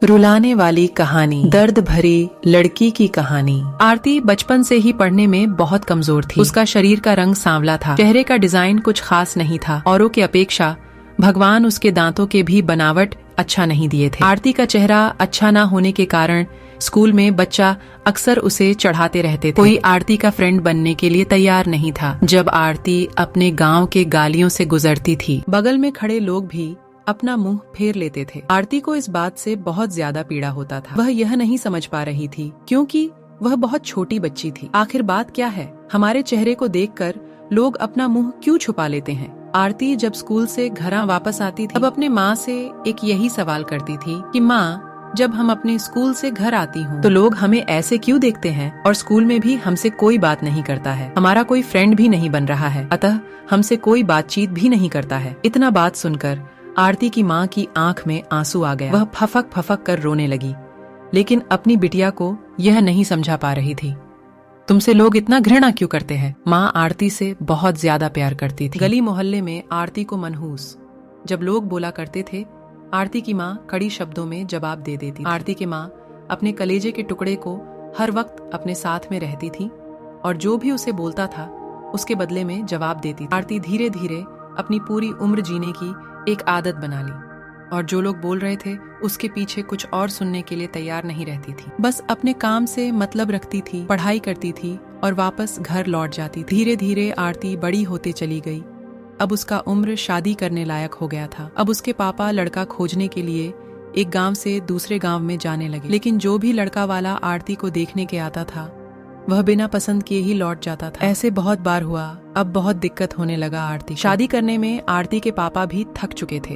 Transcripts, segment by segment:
रुलाने वाली कहानी, दर्द भरी लड़की की कहानी। आरती बचपन से ही पढ़ने में बहुत कमजोर थी। उसका शरीर का रंग सांवला था, चेहरे का डिजाइन कुछ खास नहीं था। औरों की अपेक्षा भगवान उसके दांतों के भी बनावट अच्छा नहीं दिए थे। आरती का चेहरा अच्छा न होने के कारण स्कूल में बच्चा अक्सर उसे चढ़ाते रहते थे। कोई आरती का फ्रेंड बनने के लिए तैयार नहीं था। जब आरती अपने गांव के गालियों से गुजरती थी, बगल में खड़े लोग भी अपना मुंह फेर लेते थे। आरती को इस बात से बहुत ज्यादा पीड़ा होता था। वह यह नहीं समझ पा रही थी क्योंकि वह बहुत छोटी बच्ची थी। आखिर बात क्या है? हमारे चेहरे को देखकर लोग अपना मुंह क्यों छुपा लेते हैं? आरती जब स्कूल से घर वापस आती थी, तब अपने माँ से एक यही सवाल करती थी कि माँ, जब हम अपने स्कूल से घर आती हूँ तो लोग हमें ऐसे क्यों देखते हैं, और स्कूल में भी हमसे कोई बात नहीं करता है। हमारा कोई फ्रेंड भी नहीं बन रहा है, अतः हमसे कोई बातचीत भी नहीं करता है। इतना बात सुनकर आरती की माँ की आंख में आंसू आ गया। वह फफक फफक कर रोने लगी, लेकिन अपनी बिटिया को यह नहीं समझा पा रही थी। तुमसे लोग इतना घृणा क्यों करते हैं? माँ आरती से बहुत ज्यादा प्यार करती थी। गली मोहल्ले में आरती को मनहूस जब लोग बोला करते थे, आरती की माँ कड़ी शब्दों में जवाब दे देती। आरती की माँ अपने कलेजे के टुकड़े को हर वक्त अपने साथ में रहती थी और जो भी उसे बोलता था उसके बदले में जवाब देती। आरती धीरे धीरे अपनी पूरी उम्र जीने की एक आदत बना ली और जो लोग बोल रहे थे उसके पीछे कुछ और सुनने के लिए तैयार नहीं रहती थी। बस अपने काम से मतलब रखती थी, पढ़ाई करती थी और वापस घर लौट जाती थी। धीरे धीरे आरती बड़ी होते चली गई। अब उसका उम्र शादी करने लायक हो गया था। अब उसके पापा लड़का खोजने के लिए एक गांव से दूसरे गांव में जाने लगे, लेकिन जो भी लड़का वाला आरती को देखने के आता था वह बिना पसंद किए ही लौट जाता था। ऐसे बहुत बार हुआ। अब बहुत दिक्कत होने लगा आरती। शादी करने में आरती के पापा भी थक चुके थे।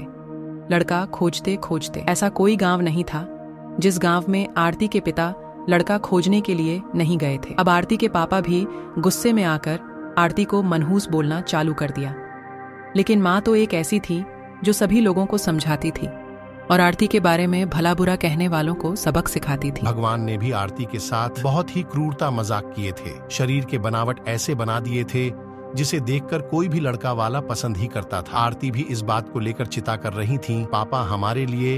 लड़का खोजते खोजते ऐसा कोई गांव नहीं था जिस गांव में आरती के पिता लड़का खोजने के लिए नहीं गए थे। अब आरती के पापा भी गुस्से में आकर आरती को मनहूस बोलना चालू कर दिया, लेकिन माँ तो एक ऐसी थी जो सभी लोगों को समझाती थी और आरती के बारे में भला बुरा कहने वालों को सबक सिखाती थी। भगवान ने भी आरती के साथ बहुत ही क्रूरता मजाक किए थे। शरीर के बनावट ऐसे बना दिए थे जिसे देखकर कोई भी लड़का वाला पसंद ही करता था। आरती भी इस बात को लेकर चिता कर रही थी, पापा हमारे लिए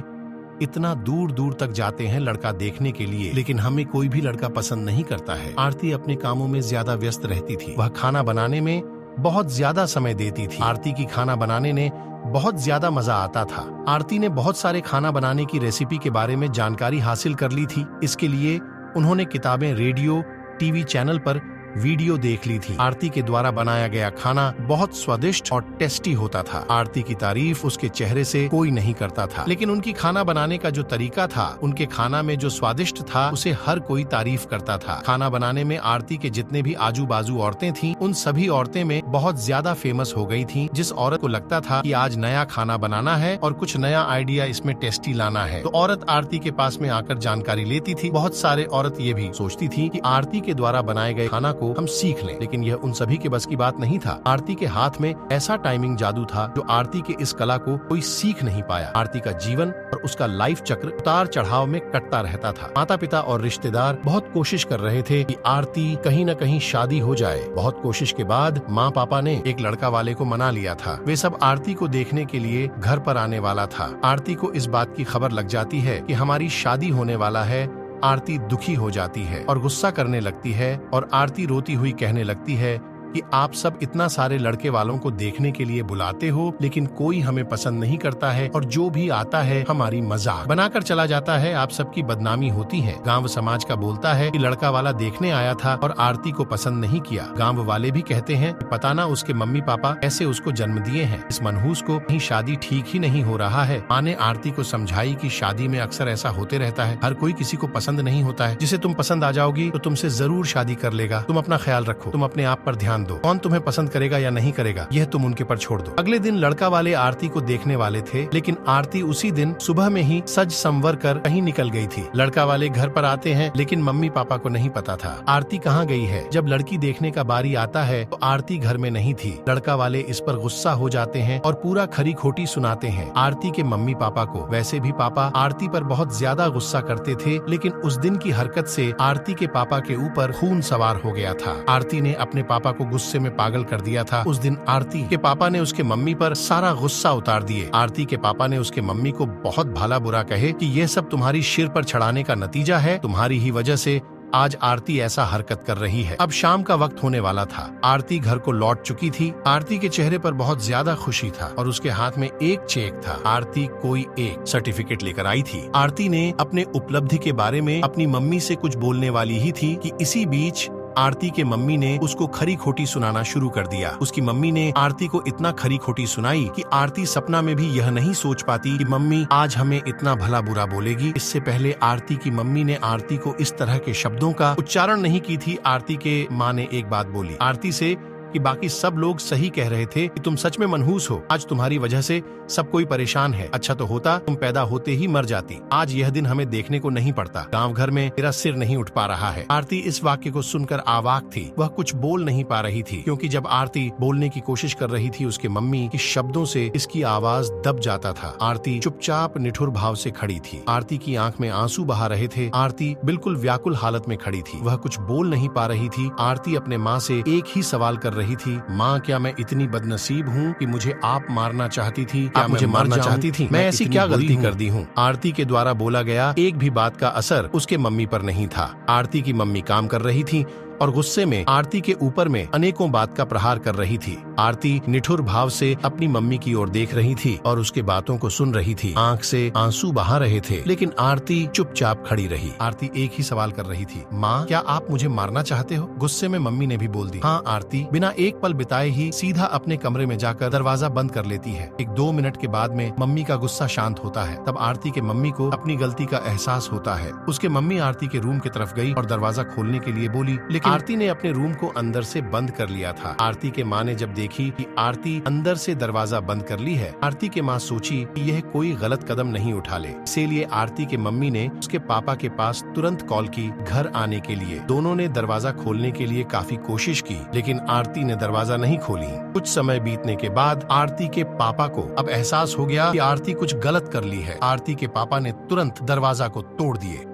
इतना दूर दूर तक जाते हैं लड़का देखने के लिए, लेकिन हमें कोई भी लड़का पसंद नहीं करता है। आरती अपने कामों में ज्यादा व्यस्त रहती थी। वह खाना बनाने में बहुत ज्यादा समय देती थी। आरती की खाना बनाने ने बहुत ज्यादा मजा आता था। आरती ने बहुत सारे खाना बनाने की रेसिपी के बारे में जानकारी हासिल कर ली थी। इसके लिए उन्होंने किताबें, रेडियो, टीवी चैनल पर वीडियो देख ली थी। आरती के द्वारा बनाया गया खाना बहुत स्वादिष्ट और टेस्टी होता था। आरती की तारीफ उसके चेहरे से कोई नहीं करता था, लेकिन उनकी खाना बनाने का जो तरीका था, उनके खाना में जो स्वादिष्ट था, उसे हर कोई तारीफ करता था। खाना बनाने में आरती के जितने भी आजू बाजू औरतें थीं, उन सभी औरतें में बहुत ज्यादा फेमस हो गई थीं। जिस औरत को लगता था कि आज नया खाना बनाना है और कुछ नया आइडिया इसमें टेस्टी लाना है, तो औरत आरती के पास में आकर जानकारी लेती थी। बहुत सारे औरत ये भी सोचती थी कि आरती के द्वारा बनाए गए खाना को हम सीख लें, लेकिन यह उन सभी के बस की बात नहीं था। आरती के हाथ में ऐसा टाइमिंग जादू था जो आरती के इस कला को कोई सीख नहीं पाया। आरती का जीवन और उसका लाइफ चक्र उतार चढ़ाव में कटता रहता था। माता पिता और रिश्तेदार बहुत कोशिश कर रहे थे कि आरती कहीं न कहीं शादी हो जाए। बहुत कोशिश के बाद माँ पापा ने एक लड़का वाले को मना लिया था। वे सब आरती को देखने के लिए घर पर आने वाला था। आरती को इस बात की खबर लग जाती है कि हमारी शादी होने वाला है। आरती दुखी हो जाती है और गुस्सा करने लगती है और आरती रोती हुई कहने लगती है कि आप सब इतना सारे लड़के वालों को देखने के लिए बुलाते हो, लेकिन कोई हमें पसंद नहीं करता है और जो भी आता है हमारी मजाक बनाकर चला जाता है। आप सबकी बदनामी होती है। गांव समाज का बोलता है कि लड़का वाला देखने आया था और आरती को पसंद नहीं किया। गांव वाले भी कहते हैं कि पता ना उसके मम्मी पापा ऐसे उसको जन्म दिए हैं। इस मनहूस को कहीं शादी ठीक ही नहीं हो रहा है। माँ ने आरती को समझाई कि शादी में अक्सर ऐसा होते रहता है, हर कोई किसी को पसंद नहीं होता है। जिसे तुम पसंद आ जाओगी तो तुमसे जरूर शादी कर लेगा। तुम अपना ख्याल रखो, तुम अपने आप पर ध्यान दो। कौन तुम्हें पसंद करेगा या नहीं करेगा यह तुम उनके पर छोड़ दो। अगले दिन लड़का वाले आरती को देखने वाले थे, लेकिन आरती उसी दिन सुबह में ही सज संवर कर कहीं निकल गई थी। लड़का वाले घर पर आते हैं, लेकिन मम्मी पापा को नहीं पता था आरती कहाँ गई है। जब लड़की देखने का बारी आता है तो आरती घर में नहीं थी। लड़का वाले इस पर गुस्सा हो जाते हैं और पूरा खरी खोटी सुनाते हैं आरती के मम्मी पापा को। वैसे भी पापा आरती पर बहुत ज्यादा गुस्सा करते थे, लेकिन उस दिन की हरकत से आरती के पापा के ऊपर खून सवार हो गया था। आरती ने अपने पापा को गुस्से में पागल कर दिया था। उस दिन आरती के पापा ने उसके मम्मी पर सारा गुस्सा उतार दिए। आरती के पापा ने उसके मम्मी को बहुत भला बुरा कहे कि यह सब तुम्हारी सिर पर चढ़ाने का नतीजा है, तुम्हारी ही वजह से आज आरती ऐसा हरकत कर रही है। अब शाम का वक्त होने वाला था। आरती घर को लौट चुकी थी। आरती के चेहरे पर बहुत ज्यादा खुशी था और उसके हाथ में एक चेक था। आरती कोई एक सर्टिफिकेट लेकर आई थी। आरती ने अपने उपलब्धि के बारे में अपनी मम्मी से कुछ बोलने वाली ही थी कि इसी बीच आरती के मम्मी ने उसको खरी खोटी सुनाना शुरू कर दिया। उसकी मम्मी ने आरती को इतना खरी खोटी सुनाई कि आरती सपना में भी यह नहीं सोच पाती कि मम्मी आज हमें इतना भला बुरा बोलेगी। इससे पहले आरती की मम्मी ने आरती को इस तरह के शब्दों का उच्चारण नहीं की थी। आरती के माँ ने एक बात बोली आरती से कि बाकी सब लोग सही कह रहे थे कि तुम सच में मनहूस हो। आज तुम्हारी वजह से सब कोई परेशान है। अच्छा तो होता तुम पैदा होते ही मर जाती। आज यह दिन हमें देखने को नहीं पड़ता। गांव घर में तेरा सिर नहीं उठ पा रहा है। आरती इस वाक्य को सुनकर आवाक थी। वह कुछ बोल नहीं पा रही थी क्योंकि जब आरती बोलने की कोशिश कर रही थी उसके मम्मी के शब्दों से इसकी आवाज दब जाता था। आरती चुपचाप निठुर भाव से खड़ी थी। आरती की आंख में आंसू बहा रहे थे। आरती बिल्कुल व्याकुल हालत में खड़ी थी। वह कुछ बोल नहीं पा रही थी। आरती अपने माँ से एक ही सवाल कर रही थी, माँ क्या मैं इतनी बदनसीब हूँ कि मुझे आप मारना चाहती थी? क्या मुझे मारना चाहती थी? मैं ऐसी क्या गलती कर दी हूँ? आरती के द्वारा बोला गया एक भी बात का असर उसके मम्मी पर नहीं था। आरती की मम्मी काम कर रही थी और गुस्से में आरती के ऊपर में अनेकों बात का प्रहार कर रही थी। आरती निठुर भाव से अपनी मम्मी की ओर देख रही थी और उसके बातों को सुन रही थी। आंख से आंसू बहा रहे थे लेकिन आरती चुपचाप खड़ी रही। आरती एक ही सवाल कर रही थी, माँ क्या आप मुझे मारना चाहते हो? गुस्से में मम्मी ने भी बोल दी, हाँ। आरती बिना एक पल बिताए ही सीधा अपने कमरे में जाकर दरवाजा बंद कर लेती है। 1-2 मिनट के बाद में मम्मी का गुस्सा शांत होता है। तब आरती के मम्मी को अपनी गलती का एहसास होता है। उसके मम्मी आरती के रूम की तरफ गई और दरवाजा खोलने के लिए बोली, लेकिन आरती ने अपने रूम को अंदर से बंद कर लिया था। आरती के माँ ने जब देखी कि आरती अंदर से दरवाजा बंद कर ली है, आरती के माँ सोची कि यह कोई गलत कदम नहीं उठा ले। इसीलिए आरती के मम्मी ने उसके पापा के पास तुरंत कॉल की घर आने के लिए। दोनों ने दरवाजा खोलने के लिए काफी कोशिश की लेकिन आरती ने दरवाजा नहीं खोली। कुछ समय बीतने के बाद आरती के पापा को अब एहसास हो गया कि आरती कुछ गलत कर ली है। आरती के पापा ने तुरंत दरवाजा को तोड़ दिए।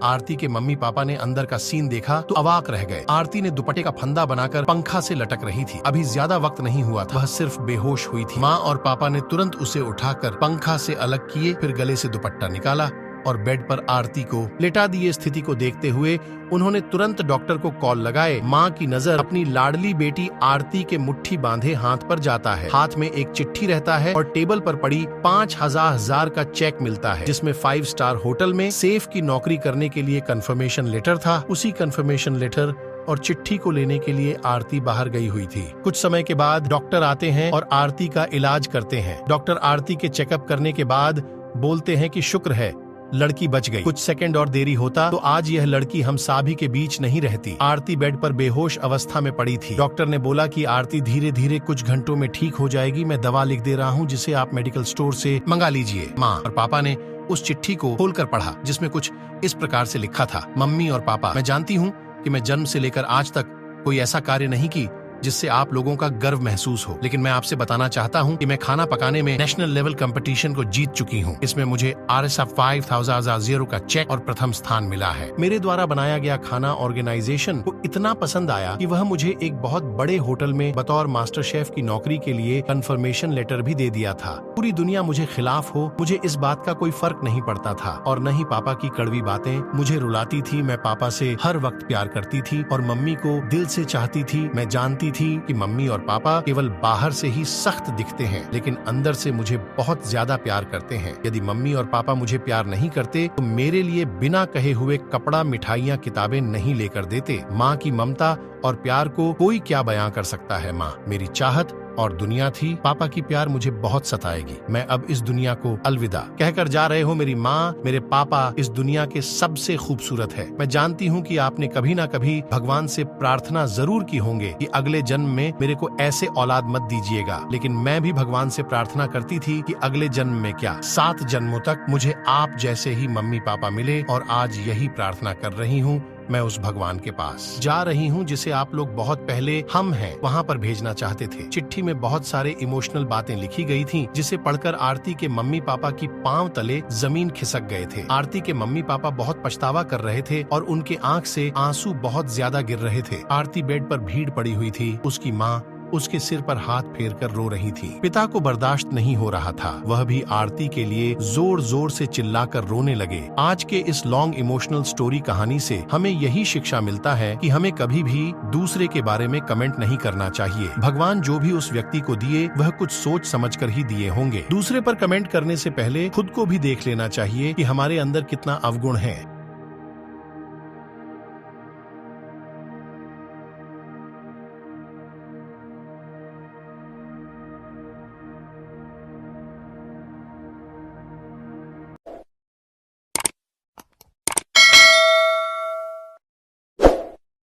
आरती के मम्मी पापा ने अंदर का सीन देखा तो अवाक रह गए। आरती ने दुपट्टे का फंदा बनाकर पंखा से लटक रही थी। अभी ज्यादा वक्त नहीं हुआ था, वह सिर्फ बेहोश हुई थी। माँ और पापा ने तुरंत उसे उठाकर पंखा से अलग किए, फिर गले से दुपट्टा निकाला और बेड पर आरती को लेटा दिए। स्थिति को देखते हुए उन्होंने तुरंत डॉक्टर को कॉल लगाए। माँ की नजर अपनी लाडली बेटी आरती के मुट्ठी बांधे हाथ पर जाता है। हाथ में एक चिट्ठी रहता है और टेबल पर पड़ी 5,000 का चेक मिलता है जिसमें 5 स्टार होटल में सेफ की नौकरी करने के लिए कंफर्मेशन लेटर था। उसी कंफर्मेशन लेटर और चिट्ठी को लेने के लिए आरती बाहर गई हुई थी। कुछ समय के बाद डॉक्टर आते हैं और आरती का इलाज करते हैं। डॉक्टर आरती के चेकअप करने के बाद बोलते हैं कि शुक्र है लड़की बच गई। कुछ सेकंड और देरी होता तो आज यह लड़की हम सभी के बीच नहीं रहती। आरती बेड पर बेहोश अवस्था में पड़ी थी। डॉक्टर ने बोला कि आरती धीरे धीरे कुछ घंटों में ठीक हो जाएगी। मैं दवा लिख दे रहा हूँ जिसे आप मेडिकल स्टोर से मंगा लीजिए। माँ और पापा ने उस चिट्ठी को खोलकर पढ़ा जिसमें कुछ इस प्रकार से लिखा था, मम्मी और पापा, मैं जानती हूँ कि मैं जन्म से लेकर आज तक कोई ऐसा कार्य नहीं की जिससे आप लोगों का गर्व महसूस हो, लेकिन मैं आपसे बताना चाहता हूं कि मैं खाना पकाने में नेशनल लेवल कंपटीशन को जीत चुकी हूं। इसमें मुझे RSF 5000 का चेक और प्रथम स्थान मिला है। मेरे द्वारा बनाया गया खाना ऑर्गेनाइजेशन को इतना पसंद आया कि वह मुझे एक बहुत बड़े होटल में बतौर मास्टर शेफ की नौकरी के लिए कंफर्मेशन लेटर भी दे दिया था। पूरी दुनिया मुझे खिलाफ हो, मुझे इस बात का कोई फर्क नहीं पड़ता था और न ही पापा की कड़वी बातें मुझे रुलाती थी। मैं पापा से हर वक्त प्यार करती थी और मम्मी को दिल से चाहती थी। मैं जानती थी कि मम्मी और पापा केवल बाहर से ही सख्त दिखते हैं लेकिन अंदर से मुझे बहुत ज्यादा प्यार करते हैं। यदि मम्मी और पापा मुझे प्यार नहीं करते तो मेरे लिए बिना कहे हुए कपड़ा, मिठाइयाँ, किताबें नहीं लेकर देते। माँ की ममता और प्यार को कोई क्या बयां कर सकता है। माँ मेरी चाहत और दुनिया थी। पापा की प्यार मुझे बहुत सताएगी। मैं अब इस दुनिया को अलविदा कहकर जा रहे हो। मेरी माँ, मेरे पापा इस दुनिया के सबसे खूबसूरत है। मैं जानती हूँ कि आपने कभी ना कभी भगवान से प्रार्थना जरूर की होंगे कि अगले जन्म में मेरे को ऐसे औलाद मत दीजिएगा, लेकिन मैं भी भगवान से प्रार्थना करती थी कि अगले जन्म में क्या 7 जन्मों तक मुझे आप जैसे ही मम्मी पापा मिले और आज यही प्रार्थना कर रही हूँ। मैं उस भगवान के पास जा रही हूँ जिसे आप लोग बहुत पहले हम हैं वहाँ पर भेजना चाहते थे। चिट्ठी में बहुत सारे इमोशनल बातें लिखी गई थी, जिसे पढ़कर आरती के मम्मी पापा की पांव तले जमीन खिसक गए थे। आरती के मम्मी पापा बहुत पछतावा कर रहे थे और उनके आंख से आंसू बहुत ज्यादा गिर रहे थे। आरती बेड पर भीड़ पड़ी हुई थी। उसकी माँ उसके सिर पर हाथ फेरकर रो रही थी। पिता को बर्दाश्त नहीं हो रहा था, वह भी आरती के लिए जोर जोर से चिल्लाकर रोने लगे। आज के इस लॉन्ग इमोशनल स्टोरी कहानी से हमें यही शिक्षा मिलता है कि हमें कभी भी दूसरे के बारे में कमेंट नहीं करना चाहिए। भगवान जो भी उस व्यक्ति को दिए वह कुछ सोच समझकर ही दिए होंगे। दूसरे पर कमेंट करने से पहले खुद को भी देख लेना चाहिए कि हमारे अंदर कितना अवगुण है।